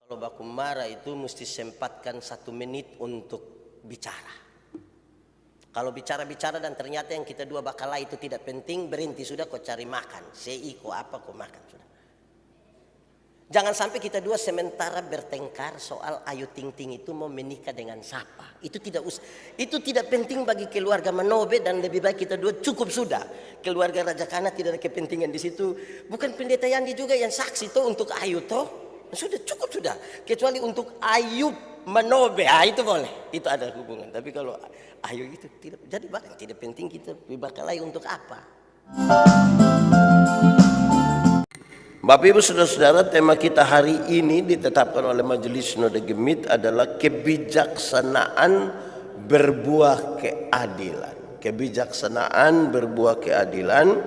Kalau baku marah itu mesti sempatkan 1 menit untuk bicara. Kalau bicara-bicara dan ternyata yang kita dua bakal itu tidak penting, berhenti sudah, kau cari makan. Sei kau apa kau makan sudah. Jangan sampai kita dua sementara bertengkar soal Ayu Ting Ting itu mau menikah dengan siapa. Itu tidak penting bagi keluarga Manobe, dan lebih baik kita dua cukup sudah. Keluarga Raja Kana tidak ada kepentingan di situ. Bukan pendeta Yandi juga yang saksi toh untuk Ayu toh. Sudah cukup sudah. Kecuali untuk Ayu Manobe, itu boleh. Itu ada hubungan. Tapi kalau Ayu itu tidak. Jadi bahkan tidak penting kita berbakalai untuk apa. Bapak Ibu Saudara-saudara, tema kita hari ini ditetapkan oleh Majelis Sinode Gemit adalah kebijaksanaan berbuah keadilan. Kebijaksanaan berbuah keadilan.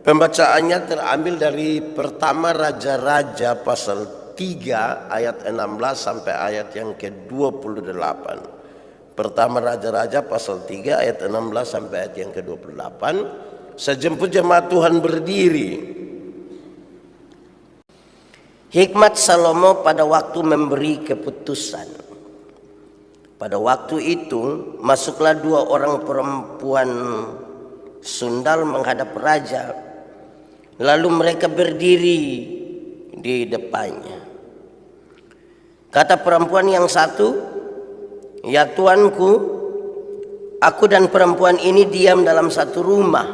Pembacaannya terambil dari pertama Raja-Raja pasal 3 ayat 16 sampai ayat yang ke-28. Pertama Raja-Raja pasal 3 ayat 16 sampai ayat yang ke-28. Sejemput jemaat Tuhan berdiri. Hikmat Salomo pada waktu memberi keputusan. Pada waktu itu masuklah 2 orang perempuan sundal menghadap raja. Lalu mereka berdiri di depannya. Kata perempuan yang satu, "Ya tuanku, aku dan perempuan ini diam dalam satu rumah,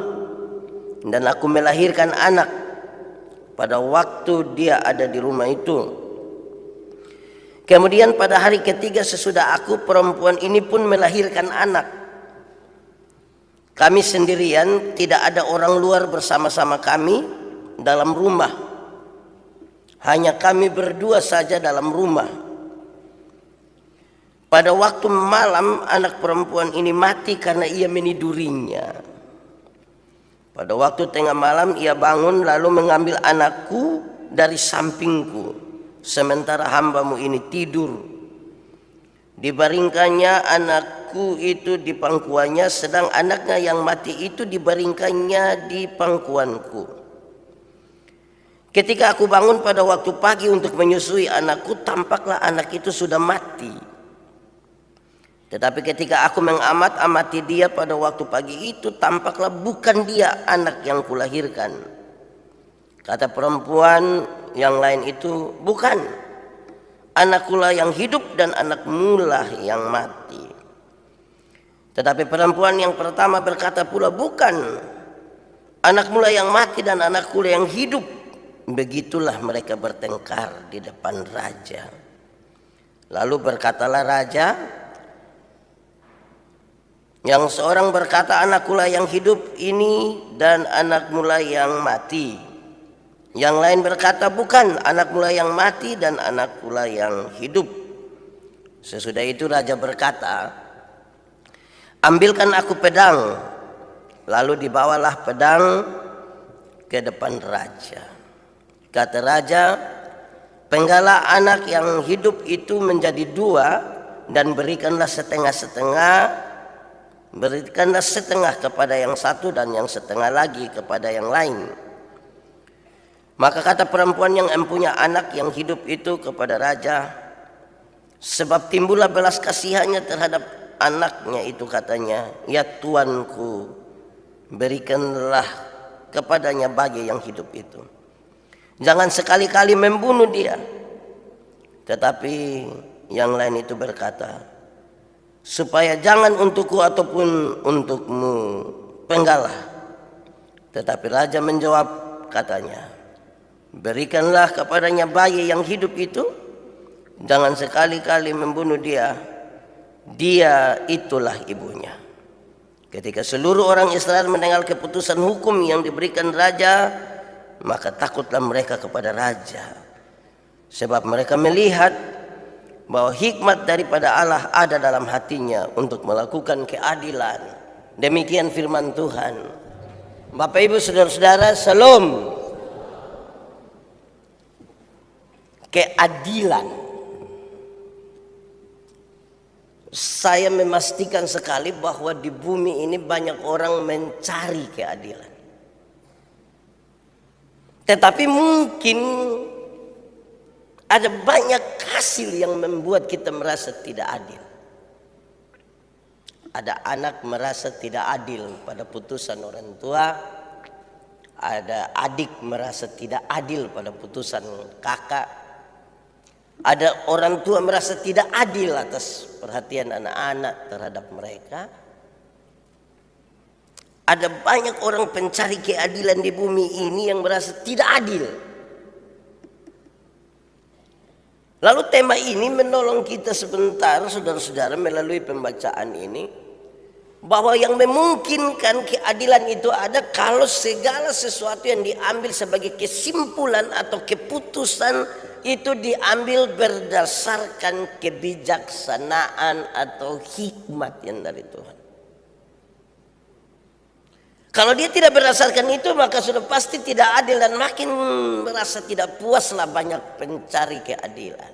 dan aku melahirkan anak pada waktu dia ada di rumah itu. Kemudian pada hari ketiga sesudah aku, perempuan ini pun melahirkan anak. Kami sendirian, tidak ada orang luar bersama-sama kami dalam rumah. Hanya kami berdua saja dalam rumah. Pada waktu malam anak perempuan ini mati karena ia menidurinya. Pada waktu tengah malam ia bangun lalu mengambil anakku dari sampingku, sementara hambamu ini tidur. Dibaringkannya anakku itu di pangkuannya, sedang anaknya yang mati itu dibaringkannya di pangkuanku. Ketika aku bangun pada waktu pagi untuk menyusui anakku, tampaklah anak itu sudah mati. Tetapi ketika aku mengamati dia pada waktu pagi itu, tampaklah bukan dia anak yang kulahirkan." Kata perempuan yang lain itu, "Bukan, anakkulah yang hidup dan anakmulah yang mati." Tetapi perempuan yang pertama berkata pula, "Bukan, anakmulah yang mati dan anakkulah yang hidup." Begitulah mereka bertengkar di depan raja. Lalu berkatalah raja, yang seorang berkata, "Anakkulah yang hidup ini dan anakmulah yang mati." Yang lain berkata, "Bukan, anakmulah yang mati dan anakkulah yang hidup." Sesudah itu raja berkata, "Ambilkan aku pedang." Lalu dibawalah pedang ke depan raja. Kata raja, "Penggalah anak yang hidup itu menjadi 2 dan berikanlah setengah-setengah. Berikanlah setengah kepada yang satu dan yang setengah lagi kepada yang lain." Maka kata perempuan yang empunya anak yang hidup itu kepada raja, "Sebab timbullah belas kasihannya terhadap anaknya itu," katanya, "Ya tuanku, berikanlah kepadanya bagi yang hidup itu. Jangan sekali-kali membunuh dia." Tetapi yang lain itu berkata, "Supaya jangan untukku ataupun untukmu, penggalah." Tetapi raja menjawab, katanya, "Berikanlah kepadanya bayi yang hidup itu. Jangan sekali-kali membunuh dia. Dia itulah ibunya." Ketika seluruh orang Israel mendengar keputusan hukum yang diberikan raja, maka takutlah mereka kepada raja, sebab mereka melihat bahwa hikmat daripada Allah ada dalam hatinya untuk melakukan keadilan. Demikian firman Tuhan. Bapak Ibu Saudara-saudara, salam. Keadilan. Saya memastikan sekali bahwa di bumi ini banyak orang mencari keadilan. Tetapi mungkin Ada banyak hasil yang membuat kita merasa tidak adil. Ada anak merasa tidak adil pada putusan orang tua. Ada adik merasa tidak adil pada putusan kakak. Ada orang tua merasa tidak adil atas perhatian anak-anak terhadap mereka. Ada banyak orang pencari keadilan di bumi ini yang merasa tidak adil. Lalu tema ini menolong kita sebentar, saudara-saudara, melalui pembacaan ini, bahwa yang memungkinkan keadilan itu ada kalau segala sesuatu yang diambil sebagai kesimpulan atau keputusan itu diambil berdasarkan kebijaksanaan atau hikmat yang dari Tuhan. Kalau dia tidak berdasarkan itu, maka sudah pasti tidak adil dan makin merasa tidak puaslah banyak pencari keadilan.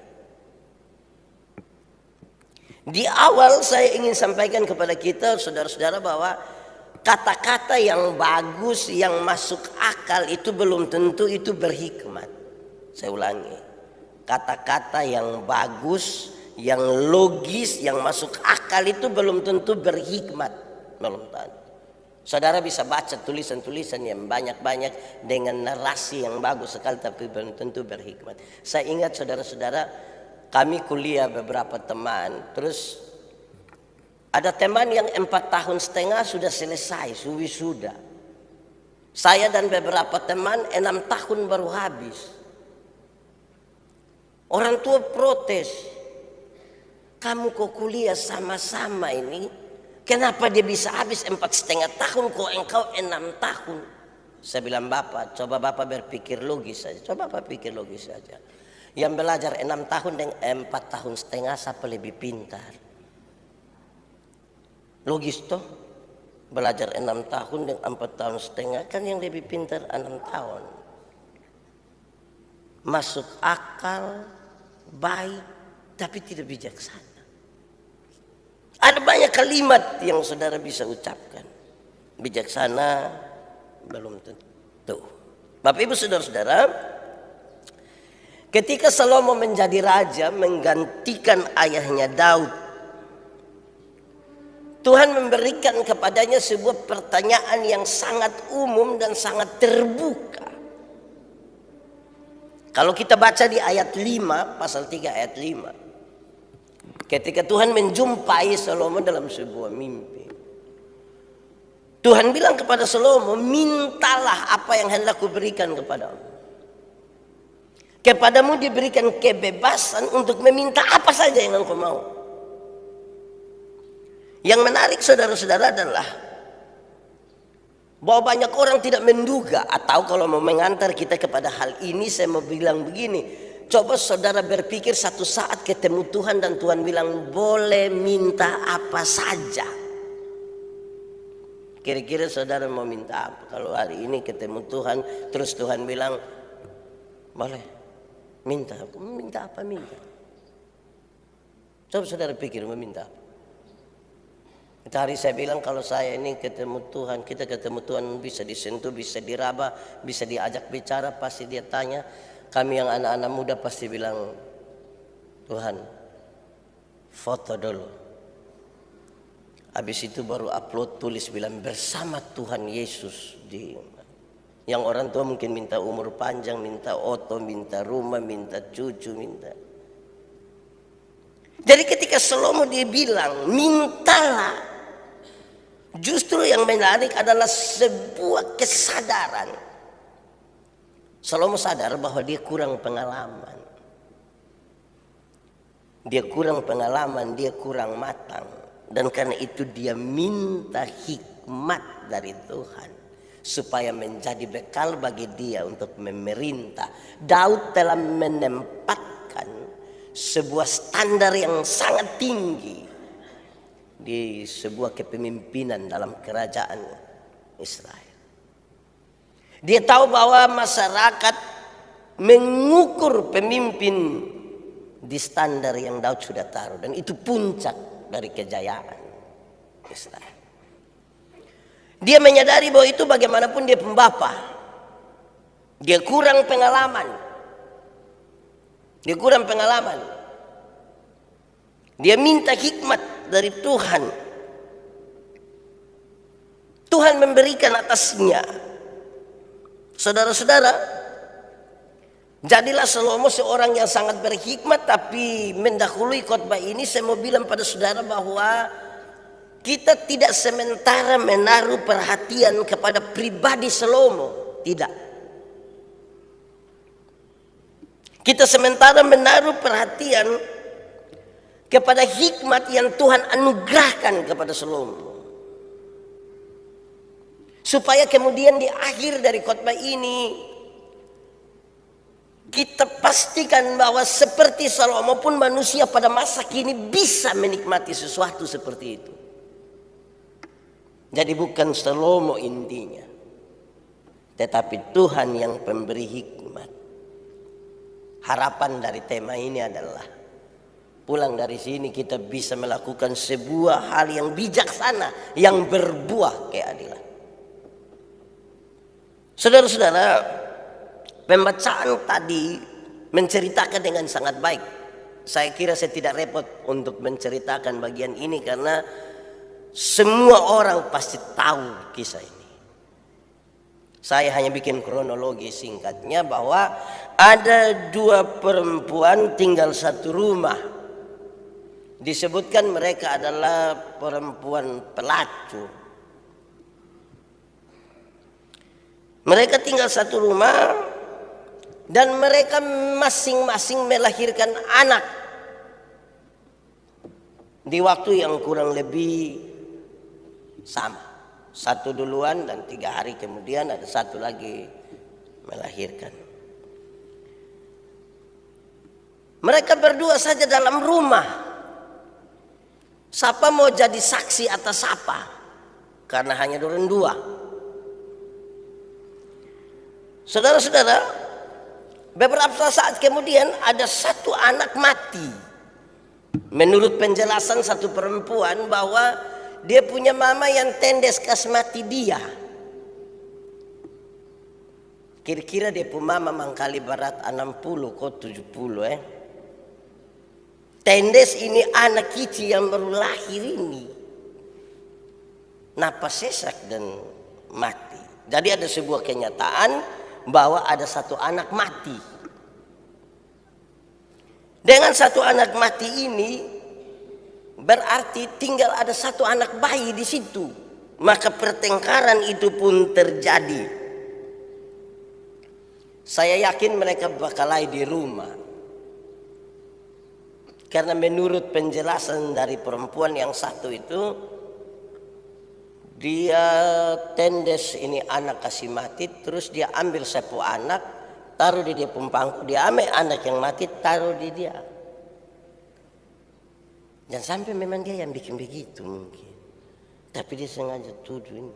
Di awal saya ingin sampaikan kepada kita saudara-saudara bahwa kata-kata yang bagus, yang masuk akal itu belum tentu itu berhikmat. Saya ulangi, kata-kata yang bagus, yang logis, yang masuk akal itu belum tentu berhikmat. Belum tentu. Saudara bisa baca tulisan-tulisan yang banyak-banyak dengan narasi yang bagus sekali, tapi belum tentu berhikmat. Saya ingat saudara-saudara, kami kuliah beberapa teman, terus ada teman yang 4,5 tahun sudah selesai, wisuda. Saya dan beberapa teman 6 tahun baru habis. Orang tua protes, kamu kok kuliah sama-sama ini, kenapa dia bisa habis 4,5 tahun, kok engkau 6 tahun? Saya bilang, Bapak, coba Bapak berpikir logis saja, coba Bapak pikir logis saja. Yang belajar 6 tahun dan 4,5 tahun siapa lebih pintar? Logis toh? Belajar 6 tahun dan 4,5 tahun kan yang lebih pintar 6 tahun. Masuk akal, baik, tapi tidak bijaksana. Ada banyak kalimat yang saudara bisa ucapkan. Bijaksana belum tentu. Bapak Ibu saudara-saudara, ketika Salomo menjadi raja menggantikan ayahnya Daud, Tuhan memberikan kepadanya sebuah pertanyaan yang sangat umum dan sangat terbuka. Kalau kita baca di ayat 5, pasal 3 ayat 5. Ketika Tuhan menjumpai Salomo dalam sebuah mimpi, Tuhan bilang kepada Salomo, mintalah apa yang hendak kuberikan kepadamu. Kepadamu diberikan kebebasan untuk meminta apa saja yang engkau mau. Yang menarik saudara-saudara adalah bahwa banyak orang tidak menduga, atau kalau mau mengantar kita kepada hal ini, saya mau bilang begini, coba saudara berpikir satu saat ketemu Tuhan dan Tuhan bilang boleh minta apa saja. Kira-kira saudara mau minta apa? Kalau hari ini ketemu Tuhan terus Tuhan bilang boleh minta apa? Minta. Coba saudara pikir meminta apa? Tadi saya bilang kalau saya ini ketemu Tuhan, kita ketemu Tuhan bisa disentuh, bisa diraba, bisa diajak bicara, pasti dia tanya. Kami yang anak-anak muda pasti bilang, Tuhan, foto dulu. Habis itu baru upload, tulis bilang bersama Tuhan Yesus. Yang orang tua mungkin minta umur panjang, minta oto, minta rumah, minta cucu, minta. Jadi ketika Salomo dia bilang mintalah, justru yang menarik adalah sebuah kesadaran. Salomo sadar bahwa dia kurang pengalaman. Dia kurang pengalaman, dia kurang matang. Dan karena itu dia minta hikmat dari Tuhan supaya menjadi bekal bagi dia untuk memerintah. Daud telah menempatkan sebuah standar yang sangat tinggi di sebuah kepemimpinan dalam kerajaan Israel. Dia tahu bahwa masyarakat mengukur pemimpin di standar yang Daud sudah taruh, dan itu puncak dari kejayaan Israel. Dia menyadari bahwa itu bagaimanapun dia pembapa, dia kurang pengalaman. Dia kurang pengalaman. Dia minta hikmat dari Tuhan. Tuhan memberikan atasnya. Saudara-saudara, jadilah Salomo seorang yang sangat berhikmat. Tapi mendahului khotbah ini saya mau bilang pada saudara bahwa kita tidak sementara menaruh perhatian kepada pribadi Salomo. Tidak. Kita sementara menaruh perhatian kepada hikmat yang Tuhan anugerahkan kepada Salomo. Supaya kemudian di akhir dari khotbah ini kita pastikan bahwa seperti Salomo pun manusia pada masa kini bisa menikmati sesuatu seperti itu. Jadi bukan Salomo intinya, tetapi Tuhan yang pemberi hikmat. Harapan dari tema ini adalah pulang dari sini kita bisa melakukan sebuah hal yang bijaksana, yang berbuah keadilan. Saudara-saudara, pembacaan tadi menceritakan dengan sangat baik. Saya kira saya tidak repot untuk menceritakan bagian ini karena semua orang pasti tahu kisah ini. Saya hanya bikin kronologi singkatnya bahwa ada dua perempuan tinggal satu rumah. Disebutkan mereka adalah perempuan pelacur. Mereka tinggal satu rumah dan mereka masing-masing melahirkan anak di waktu yang kurang lebih sama. Satu duluan dan 3 hari kemudian ada satu lagi melahirkan. Mereka berdua saja dalam rumah. Siapa mau jadi saksi atas siapa? Karena hanya dorang dua. Saudara-saudara, beberapa saat kemudian ada satu anak mati. Menurut penjelasan satu perempuan bahwa dia punya mama yang tendes kas mati dia. Kira-kira dia punya mama mangkali berat 60 kok 70 Tendes ini anak kecil yang baru lahir ini. Napas sesak dan mati. Jadi ada sebuah kenyataan bahwa ada satu anak mati. Dengan satu anak mati ini berarti tinggal ada satu anak bayi di situ. Maka pertengkaran itu pun terjadi. Saya yakin mereka bakalai di rumah. Karena menurut penjelasan dari perempuan yang satu itu, dia tendes ini anak kasih mati, terus dia ambil sapu anak, taruh di dia pangku, dia ambil anak yang mati, taruh di dia. Dan sampai memang dia yang bikin begitu mungkin. Tapi dia sengaja tuduh ini.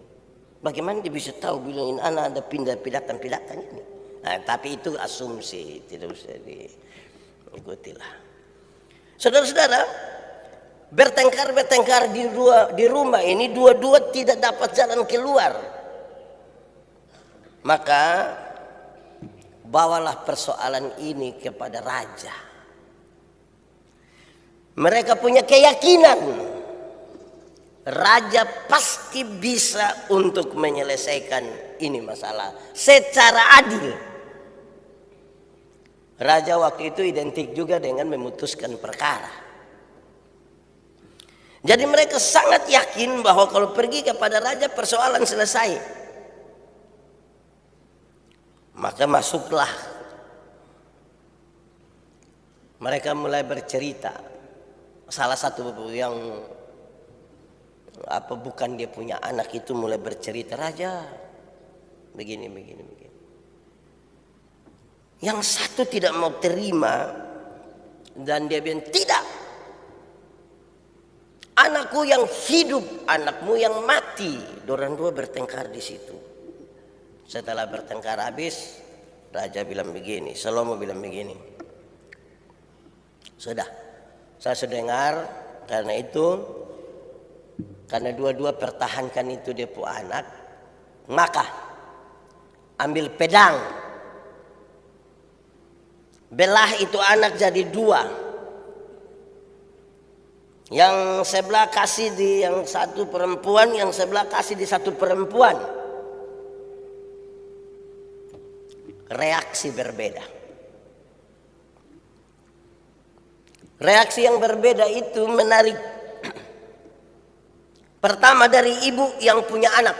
Bagaimana dia bisa tahu bilangin anak ada pindah-pindahkan ini. Nah, tapi itu asumsi, tidak usah diikutilah. Saudara-saudara, bertengkar di rumah ini dua-dua tidak dapat jalan keluar. Maka bawalah persoalan ini kepada raja. Mereka punya keyakinan raja pasti bisa untuk menyelesaikan ini masalah secara adil. Raja waktu itu identik juga dengan memutuskan perkara. Jadi mereka sangat yakin bahwa kalau pergi kepada raja persoalan selesai. Maka masuklah. Mereka mulai bercerita. Salah satu yang bukan dia punya anak itu mulai bercerita, raja begini. Yang satu tidak mau terima dan dia bilang tidak, anakku yang hidup, anakmu yang mati. Dorang dua bertengkar di situ. Setelah bertengkar habis, raja bilang begini, Salomo bilang begini, sudah. Saya sudah dengar, karena dua-dua pertahankan itu dia punya anak, maka ambil pedang, belah itu anak jadi dua. Yang sebelah kasih di yang satu perempuan, yang sebelah kasih di satu perempuan. Reaksi berbeda. Reaksi yang berbeda itu menarik. Pertama dari ibu yang punya anak.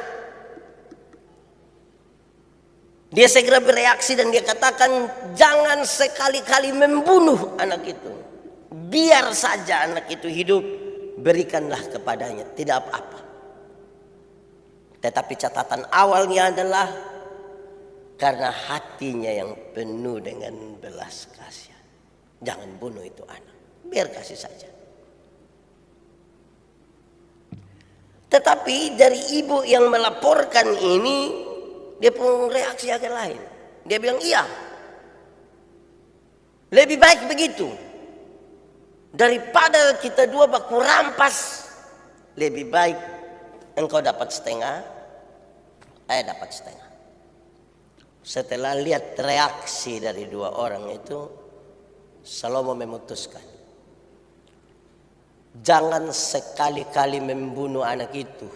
Dia segera bereaksi dan dia katakan, jangan sekali-kali membunuh anak itu. Biar saja anak itu hidup, berikanlah kepadanya, tidak apa-apa. Tetapi catatan awalnya adalah karena hatinya yang penuh dengan belas kasihan. Jangan bunuh itu anak, biar kasih saja. Tetapi dari ibu yang melaporkan ini, dia pun reaksi agak lain. Dia bilang, iya, lebih baik begitu. Daripada kita dua baku rampas, lebih baik engkau dapat setengah, saya dapat setengah. Setelah lihat reaksi dari dua orang itu, Salomo memutuskan, jangan sekali-kali membunuh anak itu.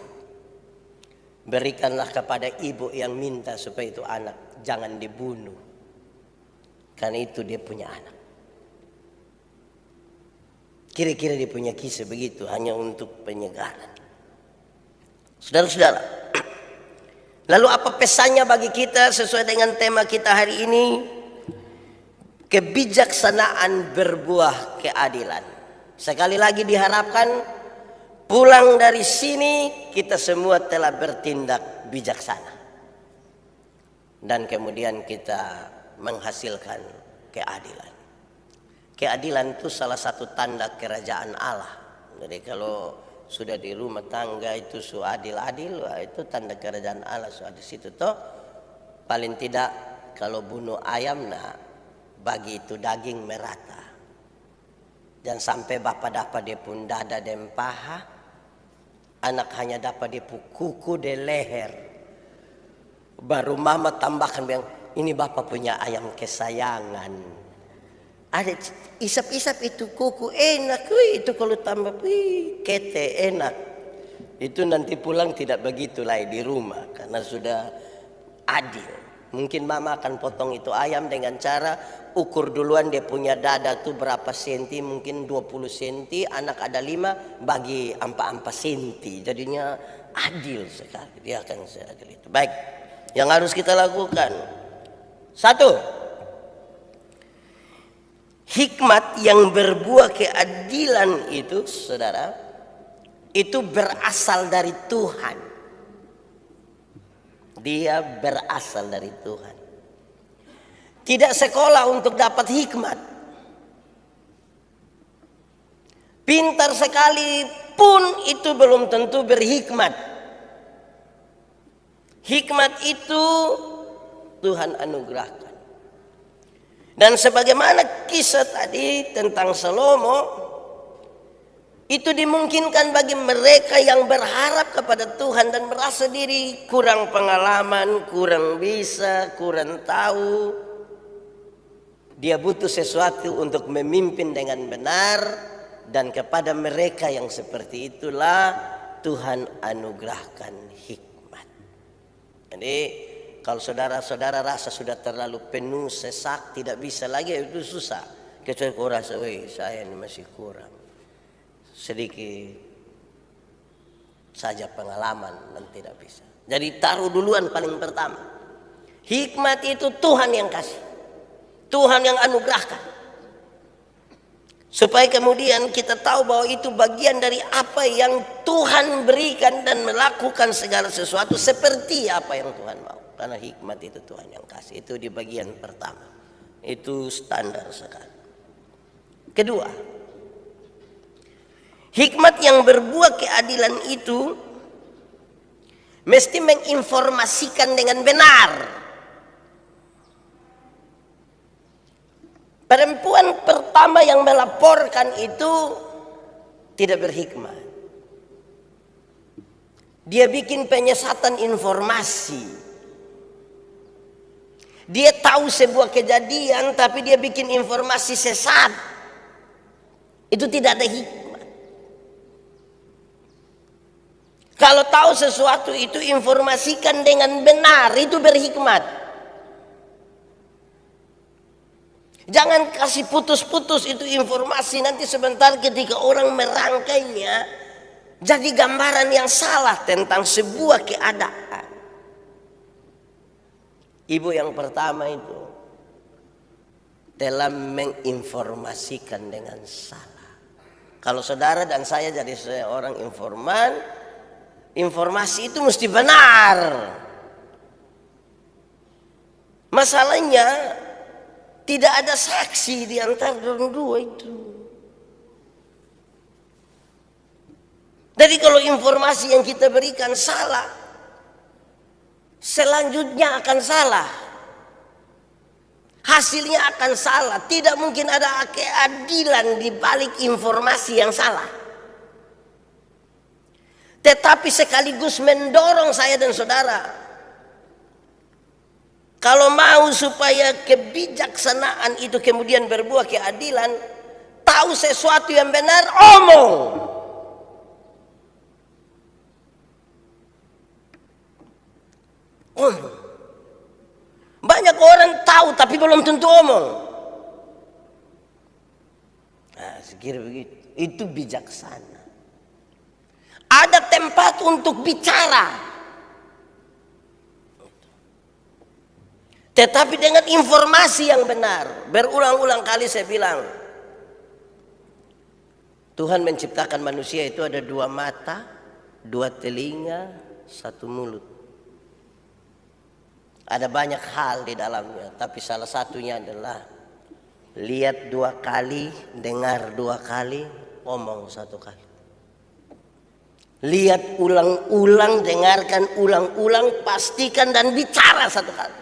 Berikanlah kepada ibu yang minta supaya itu anak jangan dibunuh. Karena itu dia punya anak. Kira-kira dia punya kisah begitu hanya untuk penyegaran. Saudara-saudara, lalu apa pesannya bagi kita sesuai dengan tema kita hari ini? Kebijaksanaan berbuah keadilan. Sekali lagi diharapkan pulang dari sini kita semua telah bertindak bijaksana. Dan kemudian kita menghasilkan keadilan. Keadilan itu salah satu tanda kerajaan Allah. Jadi kalau sudah di rumah tangga itu su adil-adil, itu tanda kerajaan Allah. So di situ toh paling tidak kalau bunuh ayam, nah bagi itu daging merata. Dan sampai bapak dapat dia pun dada dan paha, anak hanya dapat dia pun kuku dan leher. Baru mama tambahkan bilang, ini bapak punya ayam kesayangan. Ada isap-isap itu kuku enak, itu kalau tambah kete enak. Itu nanti pulang tidak begitulah di rumah karena sudah adil. Mungkin mama akan potong itu ayam dengan cara ukur duluan dia punya dada tuh berapa senti, mungkin 20 senti, anak ada 5 bagi 4 senti. Jadinya adil sekali, dia akan seadil itu. Baik, yang harus kita lakukan, satu, hikmat yang berbuah keadilan itu, saudara, itu berasal dari Tuhan. Dia berasal dari Tuhan. Tidak sekolah untuk dapat hikmat. Pintar sekalipun itu belum tentu berhikmat. Hikmat itu Tuhan anugerahkan. Dan sebagaimana kisah tadi tentang Salomo, itu dimungkinkan bagi mereka yang berharap kepada Tuhan dan merasa diri kurang pengalaman, kurang bisa, kurang tahu. Dia butuh sesuatu untuk memimpin dengan benar, dan kepada mereka yang seperti itulah Tuhan anugerahkan hikmat. Jadi kalau saudara-saudara rasa sudah terlalu penuh, sesak, tidak bisa lagi, itu susah. Kecuali kau rasa, saya ini masih kurang. Sedikit saja pengalaman dan tidak bisa. Jadi taruh duluan paling pertama. Hikmat itu Tuhan yang kasih. Tuhan yang anugerahkan. Supaya kemudian kita tahu bahwa itu bagian dari apa yang Tuhan berikan dan melakukan segala sesuatu seperti apa yang Tuhan mau. Karena hikmat itu Tuhan yang kasih. Itu di bagian pertama. Itu standar sekali. Kedua, hikmat yang berbuah keadilan itu mesti menginformasikan dengan benar. Perempuan pertama yang melaporkan itu tidak berhikmat. Dia bikin penyesatan informasi. Dia tahu sebuah kejadian tapi dia bikin informasi sesat. Itu tidak ada hikmah. Kalau tahu sesuatu itu informasikan dengan benar, itu berhikmat. Jangan kasih putus-putus itu informasi, nanti sebentar ketika orang merangkainya jadi gambaran yang salah tentang sebuah keadaan. Ibu yang pertama itu telah menginformasikan dengan salah. Kalau saudara dan saya jadi seorang informan, informasi itu mesti benar. Masalahnya tidak ada saksi di antara dua itu. Jadi kalau informasi yang kita berikan salah, selanjutnya akan salah. Hasilnya akan salah. Tidak mungkin ada keadilan di balik informasi yang salah. Tetapi sekaligus mendorong saya dan saudara, kalau mau supaya kebijaksanaan itu kemudian berbuah keadilan, tahu sesuatu yang benar, omong. Omong. Banyak orang tahu tapi belum tentu omong. Nah, sekira begitu. Itu bijaksana. Ada tempat untuk bicara. Tetapi dengan informasi yang benar. Berulang-ulang kali saya bilang, Tuhan menciptakan manusia itu ada 2 mata, 2 telinga, 1 mulut. Ada banyak hal di dalamnya, tapi salah satunya adalah lihat 2 kali, dengar 2 kali, omong 1 kali. Lihat ulang-ulang, dengarkan ulang-ulang, pastikan dan bicara 1 kali.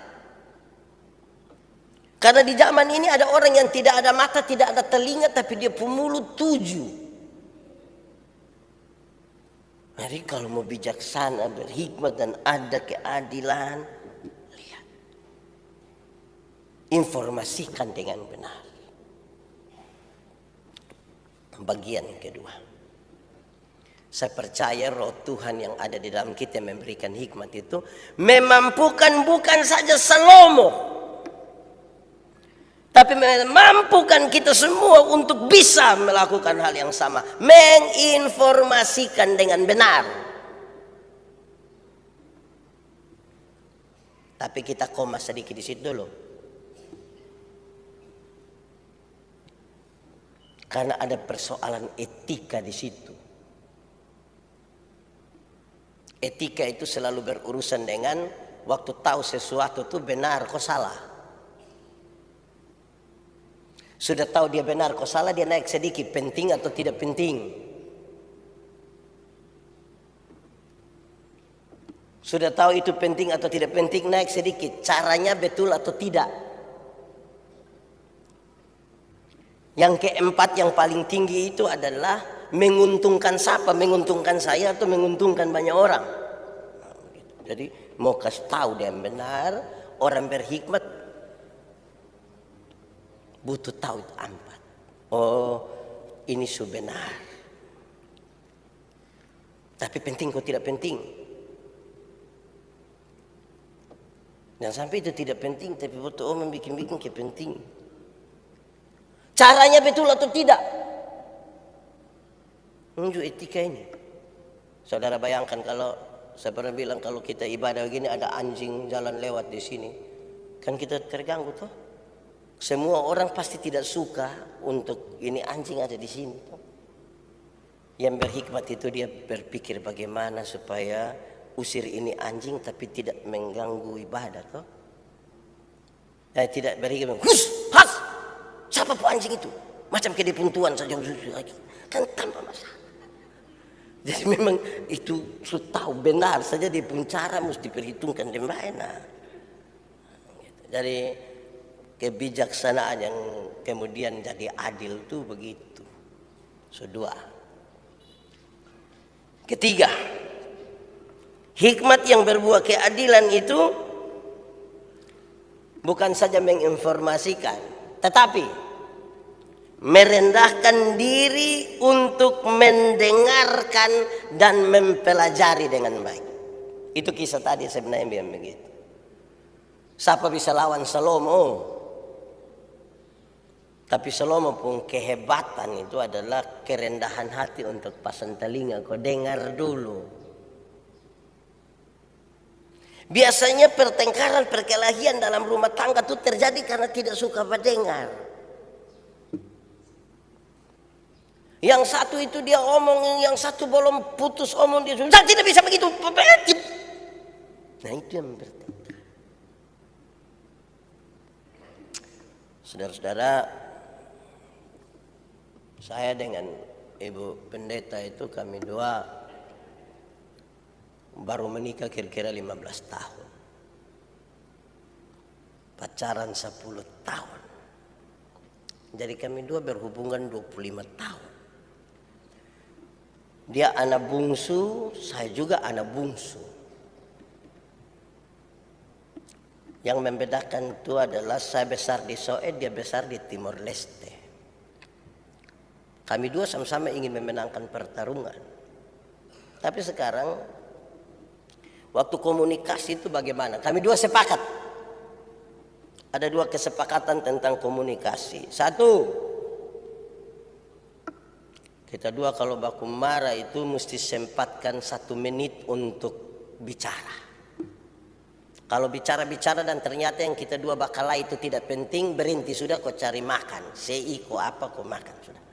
Karena di zaman ini ada orang yang tidak ada mata, tidak ada telinga, tapi dia pemulut 7. Jadi kalau mau bijaksana, berhikmat dan ada keadilan, lihat. Informasikan dengan benar. Bagian kedua. Saya percaya roh Tuhan yang ada di dalam kita yang memberikan hikmat itu memampukan bukan saja Salomo, tapi memampukan kita semua untuk bisa melakukan hal yang sama. Menginformasikan dengan benar. Tapi kita koma sedikit di situ dulu. Karena ada persoalan etika di situ. Etika itu selalu berurusan dengan waktu tahu sesuatu itu benar kok salah. Sudah tahu dia benar kok salah, dia naik sedikit, penting atau tidak penting. Sudah tahu itu penting atau tidak penting, naik sedikit, caranya betul atau tidak. Yang keempat yang paling tinggi itu adalah menguntungkan siapa, menguntungkan saya atau menguntungkan banyak orang. Jadi mau kasih tahu dia yang benar, orang berhikmat butuh tahu itu 4. Oh, ini benar. Tapi penting kok tidak penting. Dan sampai itu tidak penting, tapi butuh orang bikin-bikin kepenting. Caranya betul atau tidak? Menunjuk etika ini. Saudara bayangkan kalau saya pernah bilang kalau kita ibadah begini ada anjing jalan lewat di sini, kan kita terganggu toh? Semua orang pasti tidak suka untuk ini anjing ada di sini. Yang berhikmat itu dia berpikir bagaimana supaya usir ini anjing tapi tidak mengganggu ibadah toh. Tidak berhikmat, hus, has, siapa pun anjing itu? Macam kedepuntuan saja lagi. Kan tanpa masalah. Jadi memang itu sudah tahu benar saja di pun cara mesti diperhitungkan di mana. Jadi kebijaksanaan yang kemudian jadi adil itu begitu. Kedua. Ketiga, hikmat yang berbuah keadilan itu Bukan saja menginformasikan, tetapi merendahkan diri untuk mendengarkan dan mempelajari dengan baik. Itu kisah tadi sebenarnya begitu. Siapa bisa lawan Salomo? Tapi Salomo pun kehebatan itu adalah kerendahan hati untuk pasang telinga. Kau dengar dulu. Biasanya pertengkaran, perkelahian dalam rumah tangga itu terjadi karena tidak suka mendengar. Yang satu itu dia omong, yang satu belum putus omong, dia sudah tidak bisa begitu. Nah itu yang bertengkar. Saudara-saudara, saya dengan Ibu Pendeta itu kami dua baru menikah kira-kira 15 tahun. Pacaran 10 tahun. Jadi kami dua berhubungan 25 tahun. Dia anak bungsu, saya juga anak bungsu. Yang membedakan itu adalah saya besar di Soe, dia besar di Timor Leste. Kami dua sama-sama ingin memenangkan pertarungan. Tapi sekarang waktu komunikasi itu bagaimana? Kami dua sepakat. Ada dua kesepakatan tentang komunikasi. Satu, kita dua kalau baku marah itu mesti sempatkan 1 menit untuk bicara. Kalau bicara-bicara dan ternyata yang kita dua bakal itu tidak penting, berhenti sudah, kau cari makan. Kau apa kau makan sudah.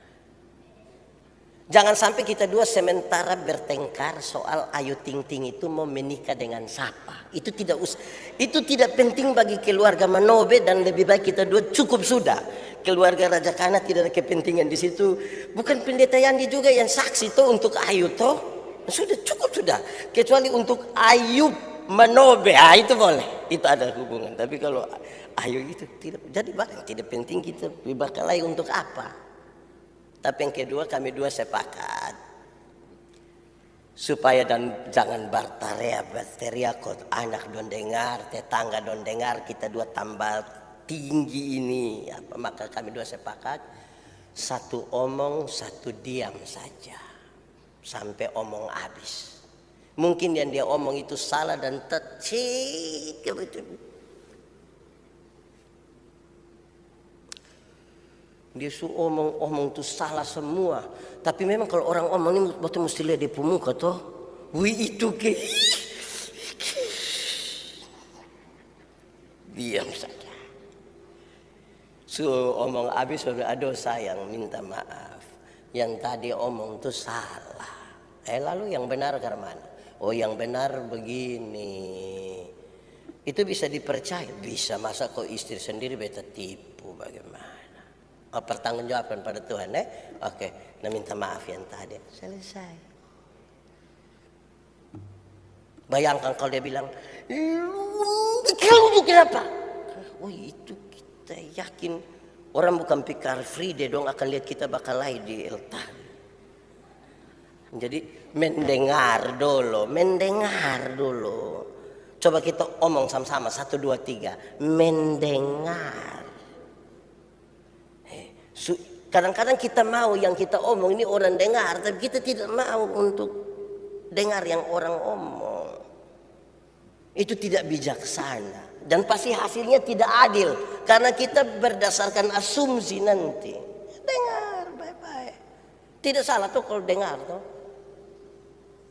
Jangan sampai kita dua sementara bertengkar soal Ayu Ting Ting itu mau menikah dengan siapa. Itu tidak penting bagi keluarga Manobe dan lebih baik kita dua cukup sudah. Keluarga Raja Kana tidak ada kepentingan di situ. Bukan Pendeta Yandi juga yang saksi toh untuk Ayu toh. Sudah cukup sudah. Kecuali untuk Ayu Manobe, itu boleh. Itu ada hubungan. Tapi kalau Ayu itu tidak. Jadi barang tidak penting kita berkelahi untuk apa. Tapi yang kedua kami dua sepakat supaya dan jangan berteriak kot anak don dengar, tetangga don dengar, kita dua tambah tinggi ini. Maka kami dua sepakat 1 omong 1 diam saja sampai omong habis. Mungkin yang dia omong itu salah dan tercik dia suruh omong itu salah semua. Tapi memang kalau orang omong ini betul mesti lihat di pemuka toh. Wih itu ke. Diam saja. Omong habis aduh sayang minta maaf. Yang tadi omong itu salah. Lalu yang benar ke mana? Oh yang benar begini. Itu bisa dipercaya. Bisa, masa kok istri sendiri beta tipu bagaimana? Pertanggungjawabkan pada Tuhan Oke, nah minta maaf yang tadi. Selesai. Bayangkan kalau dia bilang, lu kenapa? Oh itu kita yakin orang bukan pikir free deh dong akan lihat kita bakal lain di altar. Jadi mendengar dulu. Coba kita omong sama-sama 1, 2, 3. Mendengar. Kadang-kadang kita mau yang kita omong ini orang dengar, tapi kita tidak mau untuk dengar yang orang omong. Itu tidak bijaksana dan pasti hasilnya tidak adil karena kita berdasarkan asumsi nanti. Dengar baik-baik. Tidak salah tuh kalau dengar tuh.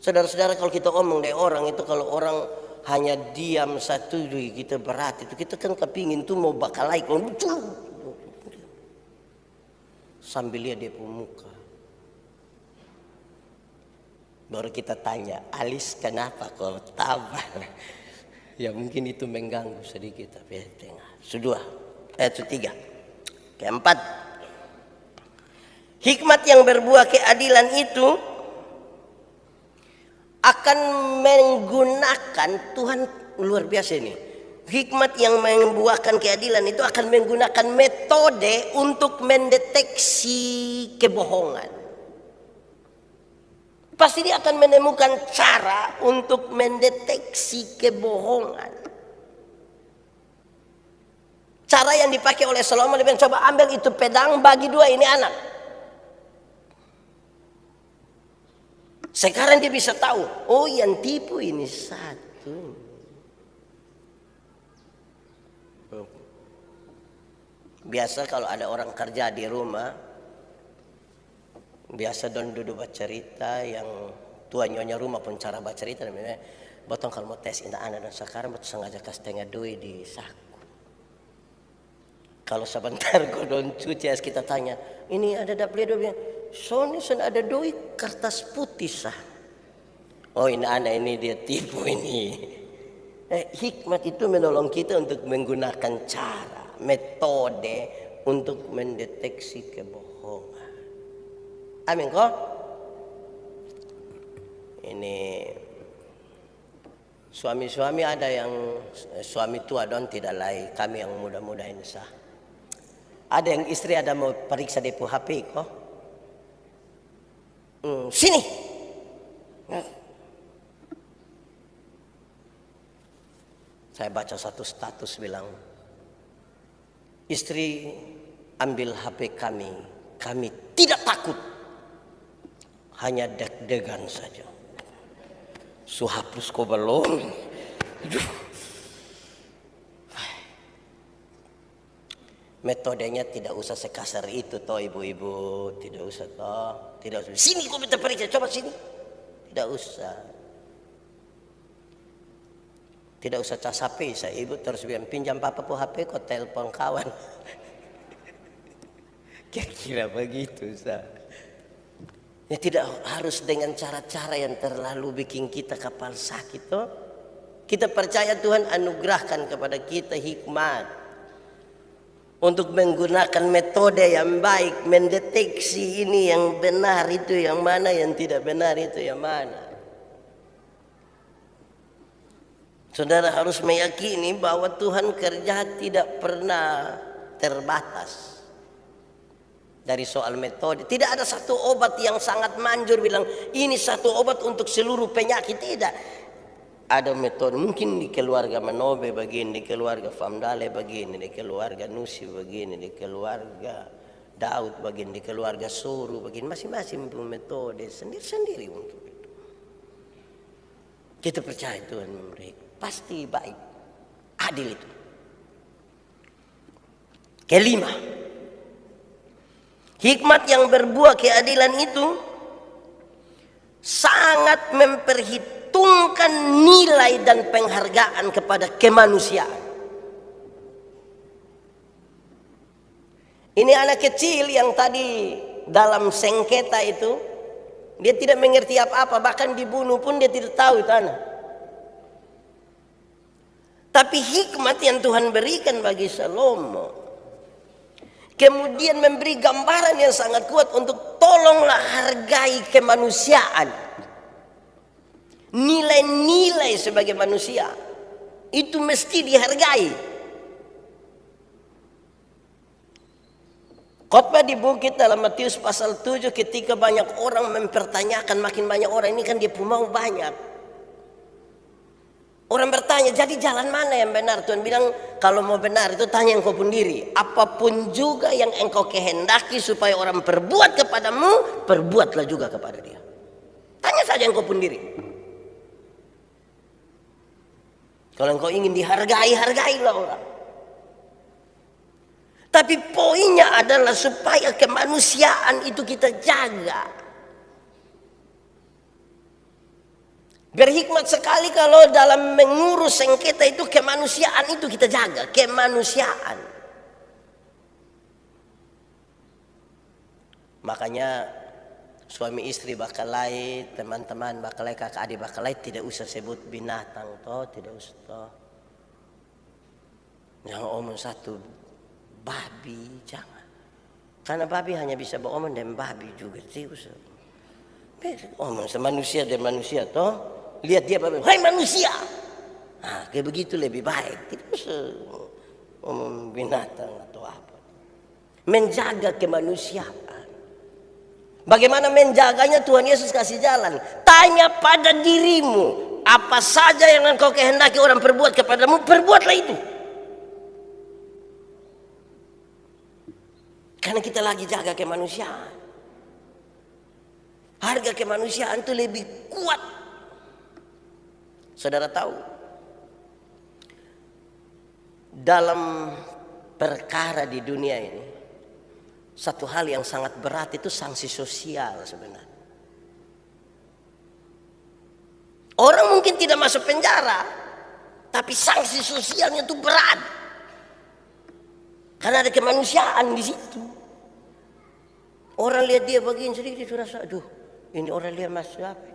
Saudara-saudara kalau kita omong dari orang itu, kalau orang hanya diam satu kita berat itu kita kan kepingin tuh mau bakal like sambil lihat dia muka. Baru kita tanya, Alis kenapa kau tabah? Ya mungkin itu mengganggu sedikit tapi tengah. Sudah, itu 3. Keempat, hikmat yang berbuah keadilan itu akan menggunakan Tuhan luar biasa ini. Hikmat yang membuahkan keadilan itu akan menggunakan metode untuk mendeteksi kebohongan. Pasti dia akan menemukan cara untuk mendeteksi kebohongan. Cara yang dipakai oleh Salomo, dia bilang, coba ambil itu pedang, bagi dua ini anak. Sekarang dia bisa tahu, oh yang tipu ini satu. Biasa kalau ada orang kerja di rumah, biasa don duduk bercerita, yang tua nyonya rumah pun cara bercerita, namanya botong kalau mau tes ina anak dan sekarang betul sengaja kasih setengah duit di saku. Kalau sebentar gue don cuci, kita tanya, ini ada dapet duit? Sony sudah ada duit kertas putih sah. Oh ini anak ini dia tipu ini. Hikmat itu menolong kita untuk menggunakan cara, metode untuk mendeteksi kebohongan. Amin kok. Ini suami-suami ada yang suami tua don tidak lain, kami yang muda-muda ini sah. Ada yang istri ada mau periksa depo HP kok. Sini. Saya baca satu status bilang, istri ambil HP kami tidak takut, hanya deg-degan saja. Suhapus kok belum. Metodenya tidak usah sekasar itu toh ibu-ibu, tidak usah toh, tidak usah. Sini kau minta periksa, coba sini. Tidak usah. Tidak usah cas HP, saya ibu terus bilang pinjam papa po HP, kau telepon kawan. Kira-kira begitu sah. Ya tidak harus dengan cara-cara yang terlalu bikin kita kapal sakit toh. Kita percaya Tuhan anugerahkan kepada kita hikmat untuk menggunakan metode yang baik, mendeteksi ini yang benar itu yang mana, yang tidak benar itu yang mana. Saudara harus meyakini bahwa Tuhan kerja tidak pernah terbatas. Dari soal metode, tidak ada satu obat yang sangat manjur bilang ini satu obat untuk seluruh penyakit, tidak. Ada metode, mungkin di keluarga Manobe begini, di keluarga Famdale begini, di keluarga Nusi begini, di keluarga Daud begini, di keluarga Suru begini, masing-masing punya metode sendiri-sendiri untuk itu. Kita percaya Tuhan memberi, pasti baik, adil itu. Kelima, hikmat yang berbuah keadilan itu sangat memperhitungkan nilai dan penghargaan kepada kemanusiaan. Ini anak kecil yang tadi dalam sengketa itu, dia tidak mengerti apa-apa, bahkan dibunuh pun dia tidak tahu itu anak. Tapi hikmat yang Tuhan berikan bagi Salomo, kemudian memberi gambaran yang sangat kuat untuk tolonglah hargai kemanusiaan. Nilai-nilai sebagai manusia itu mesti dihargai. Khotbah di bukit dalam Matius pasal 7, ketika banyak orang mempertanyakan, makin banyak orang, ini kan dia mau banyak. Orang bertanya, jadi jalan mana yang benar? Tuhan bilang, kalau mau benar itu tanya engkau pun diri. Apapun juga yang engkau kehendaki supaya orang perbuat kepadamu, perbuatlah juga kepada dia. Tanya saja engkau pun diri. Kalau engkau ingin dihargai, hargailah orang. Tapi poinnya adalah supaya kemanusiaan itu kita jaga. Berhikmat sekali kalau dalam mengurus sengketa itu kemanusiaan itu kita jaga. Kemanusiaan. Makanya suami istri bakalai, teman-teman bakalai, kakak adik bakalai tidak usah sebut binatang toh, tidak usah toh. Jangan omong satu babi, jangan. Karena babi hanya bisa beromong dan babi juga tidak usah. Omong manusia dan manusia toh. Lihat dia babi, hai manusia. Nah, kayak begitu lebih baik. Tidak usah omong binatang atau apa. Menjaga kemanusiaan. Bagaimana menjaganya? Tuhan Yesus kasih jalan. Tanya pada dirimu, apa saja yang engkau kehendaki orang perbuat kepadamu, perbuatlah itu. Karena kita lagi jaga kemanusiaan. Harga kemanusiaan itu lebih kuat. Saudara tahu, dalam perkara di dunia ini, satu hal yang sangat berat itu sanksi sosial sebenarnya. Orang mungkin tidak masuk penjara, tapi sanksi sosialnya itu berat. Karena ada kemanusiaan di situ. Orang lihat dia begini sedikit sudah rasa, aduh, ini orang lihat masuk apa?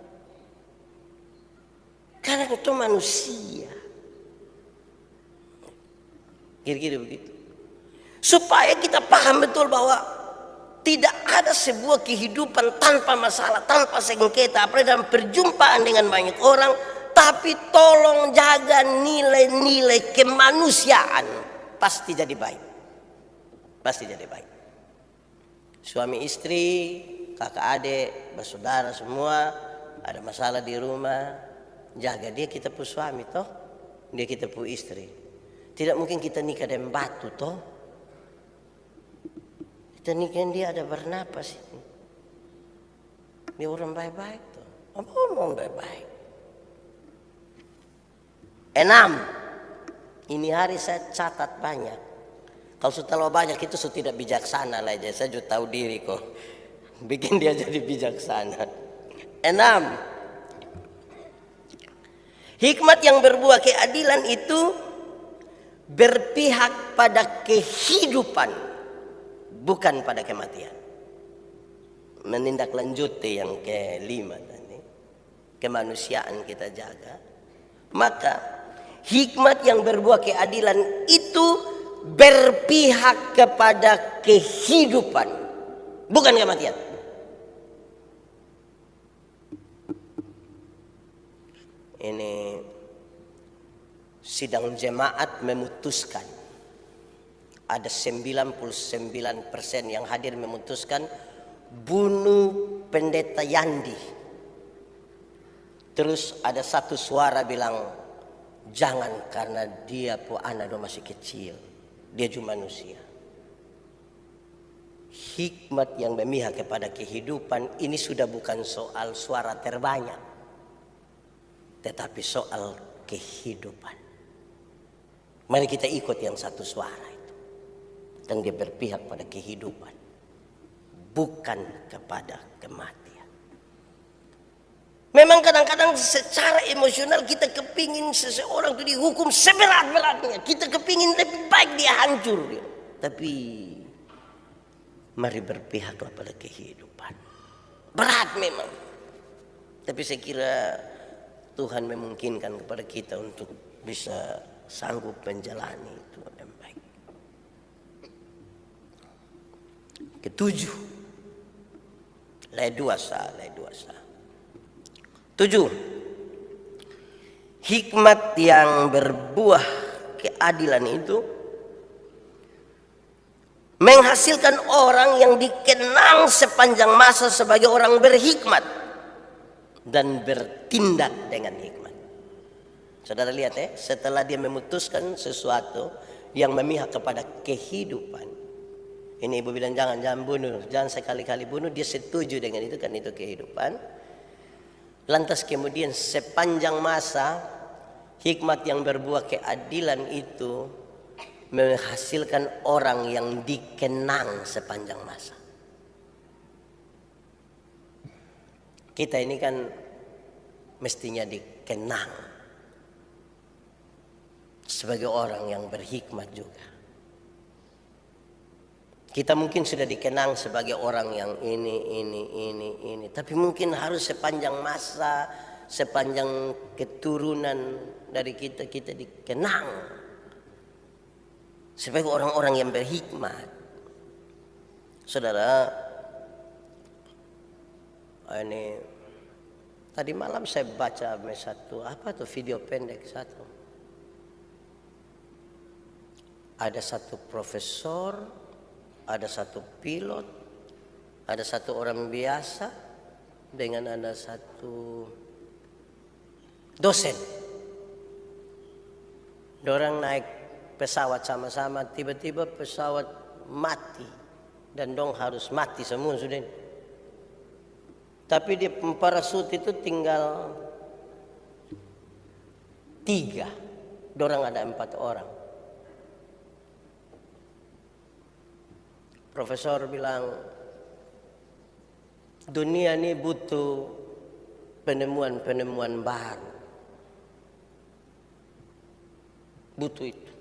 Karena itu manusia. Kira-kira begitu. Supaya kita paham betul bahwa tidak ada sebuah kehidupan tanpa masalah, tanpa sengketa, apalagi dalam perjumpaan dengan banyak orang. Tapi tolong jaga nilai-nilai kemanusiaan, pasti jadi baik. Pasti jadi baik. Suami istri, kakak adik, bersaudara semua ada masalah di rumah, jaga dia, kita pu suami toh, dia kita pu istri. Tidak mungkin kita nikah dengan batu toh. Kita nikah dia ada bernapas. Dia orang baik-baik tuh. Ngomong baik-baik. 6. Ini hari saya catat banyak. Kalau sudah terlalu banyak itu sudah tidak bijaksana lah aja. Saya juga tahu diri kok. Bikin dia jadi bijaksana. 6. Hikmat yang berbuah keadilan itu berpihak pada kehidupan, bukan pada kematian. Menindaklanjuti yang ke-5 tadi, kemanusiaan kita jaga. Maka hikmat yang berbuah keadilan itu berpihak kepada kehidupan, bukan kematian. Ini sidang jemaat memutuskan, ada 99% yang hadir memutuskan bunuh pendeta Yandi. Terus ada satu suara bilang jangan, karena dia pu anak masih kecil, dia cuma manusia. Hikmat yang memihak kepada kehidupan ini sudah bukan soal suara terbanyak, tetapi soal kehidupan. Mari kita ikut yang satu suara itu. Dan dia berpihak pada kehidupan, bukan kepada kematian. Memang kadang-kadang secara emosional kita kepingin seseorang itu dihukum seberat-beratnya. Kita kepingin lebih baik dia hancur. Tapi mari berpihaklah pada kehidupan. Berat memang. Tapi saya kira Tuhan memungkinkan kepada kita untuk bisa sanggup menjalani itu yang baik. Ketujuh, leduasa. 7. Hikmat yang berbuah keadilan itu menghasilkan orang yang dikenang sepanjang masa sebagai orang berhikmat dan bertindak dengan hikmat. Saudara lihat ya, setelah dia memutuskan sesuatu yang memihak kepada kehidupan. Ini ibu bilang jangan bunuh, jangan sekali-kali bunuh. Dia setuju dengan itu, kan itu kehidupan. Lantas kemudian sepanjang masa hikmat yang berbuah keadilan itu menghasilkan orang yang dikenang sepanjang masa. Kita ini kan mestinya dikenang sebagai orang yang berhikmat juga. Kita mungkin sudah dikenang sebagai orang yang ini. Tapi mungkin harus sepanjang masa, sepanjang keturunan dari kita dikenang sebagai orang-orang yang berhikmat. Saudara, ini tadi malam saya baca satu video pendek satu. Ada satu profesor, ada satu pilot, ada satu orang biasa, dengan ada satu dosen. Dorang naik pesawat sama-sama, tiba-tiba pesawat mati dan dong harus mati semua sudah. Tapi di parasut itu tinggal 3, dorang ada 4 orang. Profesor bilang dunia ini butuh penemuan-penemuan baru. Butuh itu.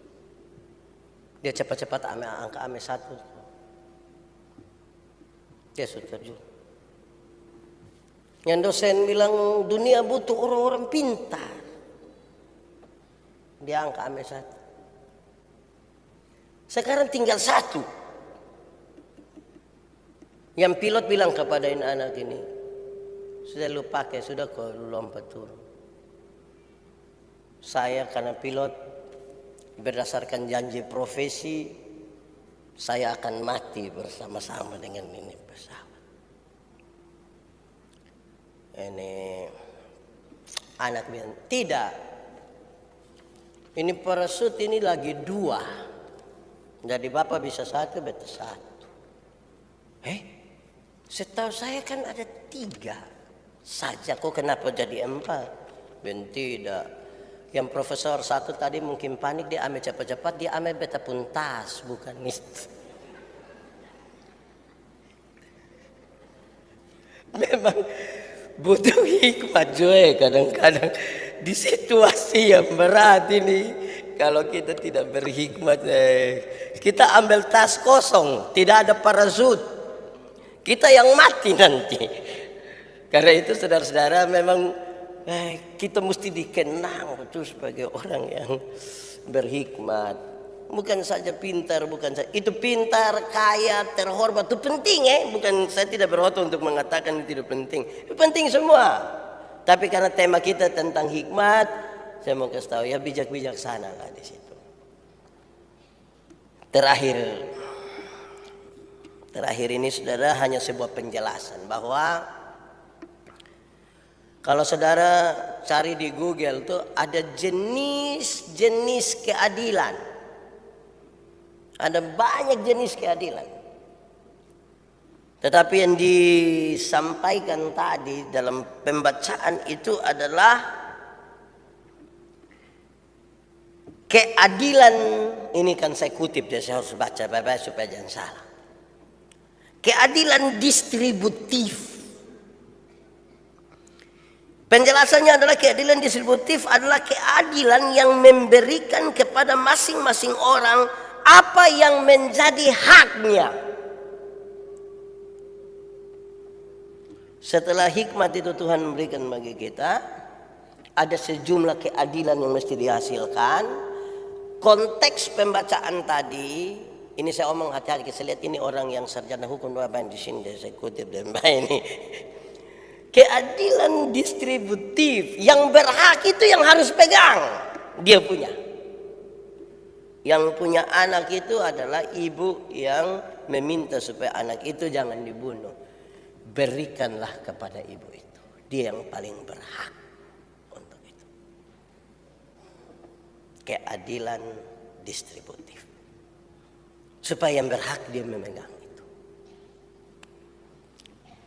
Dia cepat-cepat angka ame 1. Dia sudah terjun. Yang dosen bilang dunia butuh orang-orang pintar. Dia angka ame 1. Sekarang tinggal 1. Yang pilot bilang kepada anak ini, sudah lu pakai, sudah kau lompat turun. Saya karena pilot, berdasarkan janji profesi, saya akan mati bersama-sama dengan ini pesawat. Ini anak bilang, tidak. Ini parasut ini lagi 2. Jadi bapak bisa 1, beta 1. Setahu saya kan ada 3 saja, kok kenapa jadi 4? Ben tidak. Yang profesor 1 tadi mungkin panik, dia ambil cepat-cepat, dia ambil beta pun tas, bukan itu. Memang butuh hikmat juga kadang-kadang di situasi yang berat ini. Kalau kita tidak berhikmat, kita ambil tas kosong, tidak ada parasut. Kita yang mati nanti. Karena itu saudara-saudara memang kita mesti dikenang betul sebagai orang yang berhikmat. Bukan saja pintar, bukan saja itu pintar, kaya, terhormat itu penting Bukan, saya tidak berhutang untuk mengatakan itu tidak penting. Itu penting semua. Tapi karena tema kita tentang hikmat, saya mau kasih tahu ya bijak-bijaksana lah di situ. Terakhir ini saudara hanya sebuah penjelasan bahwa kalau saudara cari di Google tuh ada jenis-jenis keadilan. Ada banyak jenis keadilan. Tetapi yang disampaikan tadi dalam pembacaan itu adalah keadilan, ini kan saya kutip, saya harus baca baik-baik supaya jangan salah. Keadilan distributif. Penjelasannya adalah keadilan distributif adalah keadilan yang memberikan kepada masing-masing orang apa yang menjadi haknya. Setelah hikmat itu Tuhan memberikan bagi kita, ada sejumlah keadilan yang mesti dihasilkan. Konteks pembacaan tadi, ini saya omong hati-hati, saya lihat ini orang yang sarjana hukum di sini, saya kutip dan ini. Keadilan distributif, yang berhak itu yang harus pegang, dia punya. Yang punya anak itu adalah ibu yang meminta supaya anak itu jangan dibunuh. Berikanlah kepada ibu itu, dia yang paling berhak untuk itu. Keadilan distributif. Supaya yang berhak dia memegang itu.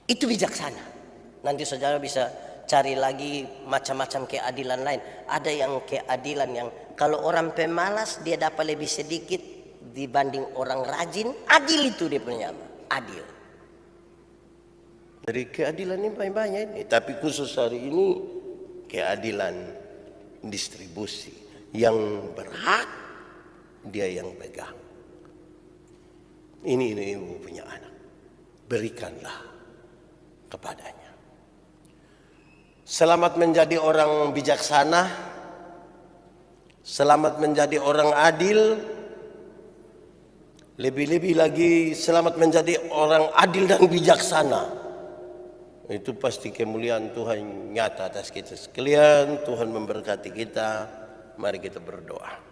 Itu bijaksana. Nanti saudara bisa cari lagi macam-macam keadilan lain. Ada yang keadilan yang kalau orang pemalas dia dapat lebih sedikit dibanding orang rajin. Adil itu dia punya. Adil. Dari keadilan ini banyak ini. Tapi khusus hari ini keadilan distribusi. Yang berhak dia yang pegang. Ini ibu punya anak. Berikanlah kepadanya. Selamat menjadi orang bijaksana. Selamat menjadi orang adil. Lebih-lebih lagi selamat menjadi orang adil dan bijaksana. Itu pasti kemuliaan Tuhan nyata atas kita sekalian. Tuhan memberkati kita. Mari kita berdoa.